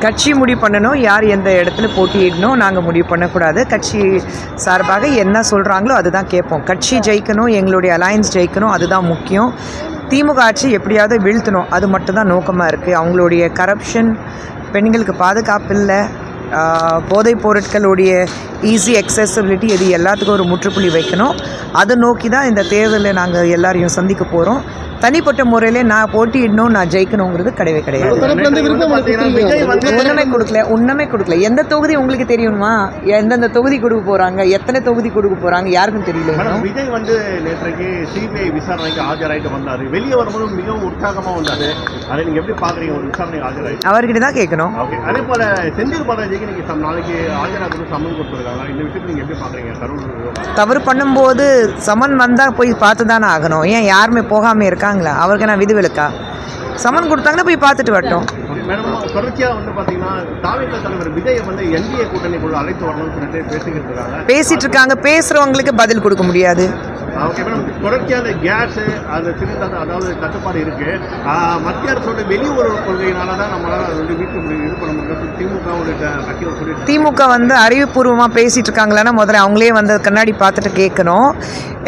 கட்சி முடிவு பண்ணணும் யார் எந்த இடத்துல போட்டியிடணும். நாங்கள் முடிவு பண்ணக்கூடாது. கட்சி சார்பாக என்ன சொல்கிறாங்களோ அதுதான் கேட்போம். கட்சி ஜெயிக்கணும், எங்களுடைய அலையன்ஸ் ஜெயிக்கணும், அதுதான் முக்கியம். திமுக ஆட்சி எப்படியாவது வீழ்த்தணும், அது மட்டும்தான் நோக்கமாக இருக்குது. அவங்களுடைய கரப்ஷன், பெண்களுக்கு பாதுகாப்பு இல்லை, போதைப் பொருட்களுடைய ஈஸி அக்சசிபிலிட்டி, இது எல்லாத்துக்கும் ஒரு முற்றுப்புள்ளி வைக்கணும். அதை நோக்கி தான் இந்த தேர்தலில் நாங்கள் எல்லாரையும் சந்திக்க போகிறோம். தனிப்பட்ட முறையில் நான் போட்டியிடணும், நான் ஜெயிக்கணுங்கிறது கிடையவே கிடையாது. ஒன்றுமே கொடுக்கல. எந்த தொகுதி உங்களுக்கு தெரியுமா? எந்தெந்த தொகுதி கொடுக்க போகிறாங்க, எத்தனை தொகுதி கொடுக்க போகிறாங்க, யாருக்கும் தெரியல. விஜய் வந்து நேற்றைக்கு சிபிஐ விசாரணைக்கு ஆஜராயிட்டு வந்தார். வெளியே வரும்போது மிகவும் உற்சாகமாக வந்தார். அதை நீங்கள் எப்படி பார்க்குறீங்க? ஒரு விசாரணைக்கு ஆஜராயிட்டு அவர்கிட்ட தான் கேட்கணும். அதே போல் செந்தில் பாலாஜிக்கு நீங்கள் நாளைக்கு ஆஜராக சம்மன் கொடுத்துருக்காங்க. இந்த விஷயத்தை நீங்கள் எப்படி பார்க்குறீங்க? தவறு பண்ணும்போது சமன் வந்தால் போய் பார்த்து தானே ஆகணும். ஏன் யாருமே போகாமல் இருக்காங்களா? அவருக்கு நான் விதிவிலக்கா? சமன் கொடுத்தாங்கன்னா போய் பார்த்துட்டு வரட்டும். மேடம், தொடர்ச்சியாக வந்து பார்த்தீங்கன்னா தாவேகா தலைவர் விஜயை வந்து என்டிஏ கூட்டணிக்குள்ள அழைத்து வரணும்னு சொல்லிட்டு பேசிட்டு இருக்காங்க. பேசுகிறவங்களுக்கு பதில் கொடுக்க முடியாது. ஓகே மேடம், தொடர்ச்சியாக கேஸ் அந்த சிலிண்டர் அதாவது கட்டுப்பாடு இருக்குது. மத்திய அரசோட வெளியுறவு கொள்கையினால தான் நம்மளால் அது வந்து வீட்டு இது பண்ண முடியும். திமுக கட்சியில் சொல்லிட்டு திமுக வந்து அறிவுபூர்வமாக பேசிகிட்டு இருக்காங்களான்னா முதல்ல அவங்களே வந்து கண்ணாடி பார்த்துட்டு கேட்கணும்.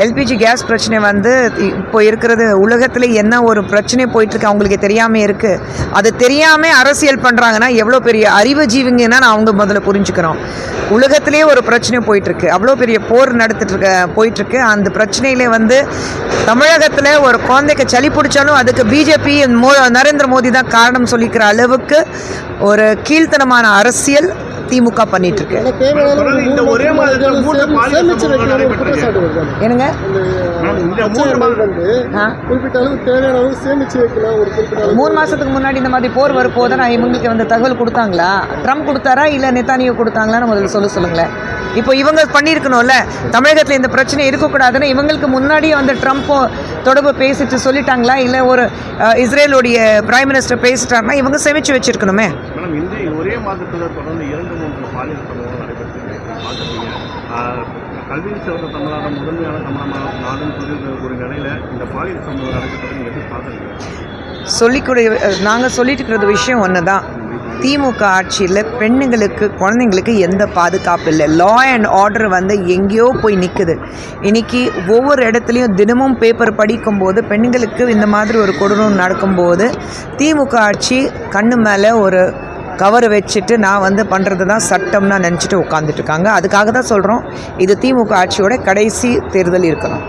எல்பிஜி கேஸ் பிரச்சனை வந்து இப்போ இருக்கிறது உலகத்தில் என்ன ஒரு பிரச்சனை போயிட்டுருக்கு அவங்களுக்கு தெரியாமல் இருக்குது. அது தெரியாமல் அரசியல் பண்ணுறாங்கன்னா எவ்வளோ பெரிய அறிவு ஜீவிங்கன்னா அவங்க முதல்ல புரிஞ்சுக்கிறோம். உலகத்திலே ஒரு பிரச்சனை போயிட்டுருக்கு, அவ்வளோ பெரிய போர் போயிட்டுருக்கு. அந்த பிரச்சனையிலே வந்து தமிழகத்தில் ஒரு குழந்தைக்கு சளி பிடிச்சாலும் அதுக்கு பிஜேபி நரேந்திர மோடி தான் காரணம் சொல்லிக்கிற அளவுக்கு ஒரு கீழ்த்தனமான அரசியல் திமுக பண்ணிட்டு இருக்கு. என்னங்க, மூணு மாசத்துக்கு முன்னாடி இந்த மாதிரி போர் வரப்போது நான் இவங்களுக்கு வந்து தகவல் கொடுத்தாங்களா? ட்ரம்ப் கொடுத்தாரா இல்லை நெத்தானியோ கொடுத்தாங்களான்னு முதல்ல சொல்லுங்களேன். இப்போ இவங்க பண்ணியிருக்கணும்ல, தமிழகத்தில் இந்த பிரச்சனை இருக்கக்கூடாதுன்னு இவங்களுக்கு முன்னாடியே வந்து ட்ரம்ப்போ தொடர்பு பேசிட்டு சொல்லிட்டாங்களா? இல்லை ஒரு இஸ்ரேலுடைய பிரைம் மினிஸ்டர் பேசிட்டாருன்னா இவங்க சேமித்து வச்சிருக்கணுமே. ஒரே மாதத்தில் தொடர்ந்து 2-3 பாலியல் சம்பவங்கள் நடைபெற்று கல்வியில் சிறந்த தமிழகம் முதன்மையான தமிழக நாடுன்னு சொல்லி ஒரு நிலையில் இந்த பாலியல் சம்பவம் நடைபெற்றது எப்படி பார்க்குறீங்க? நாங்கள் சொல்லிட்டு இருக்கிற விஷயம் ஒன்று தான். திமுக ஆட்சியில் பெண்ணுங்களுக்கு, குழந்தைங்களுக்கு எந்த பாதுகாப்பு இல்லை. லா அண்ட் ஆர்டர் வந்து எங்கேயோ போய் நிற்குது. இன்றைக்கி ஒவ்வொரு இடத்துலையும் தினமும் பேப்பர் படிக்கும்போது பெண்களுக்கு இந்த மாதிரி ஒரு கொடூரம் நடக்கும்போது திமுக ஆட்சி கண்ணு மேலே ஒரு கவரை வச்சுட்டு நான் வந்து பண்ணுறது தான் சட்டம்னா நினச்சிட்டு உட்காந்துட்ருக்காங்க. அதுக்காக தான் சொல்கிறோம், இது திமுக ஆட்சியோட கடைசி தேர்தல் இருக்கணும்.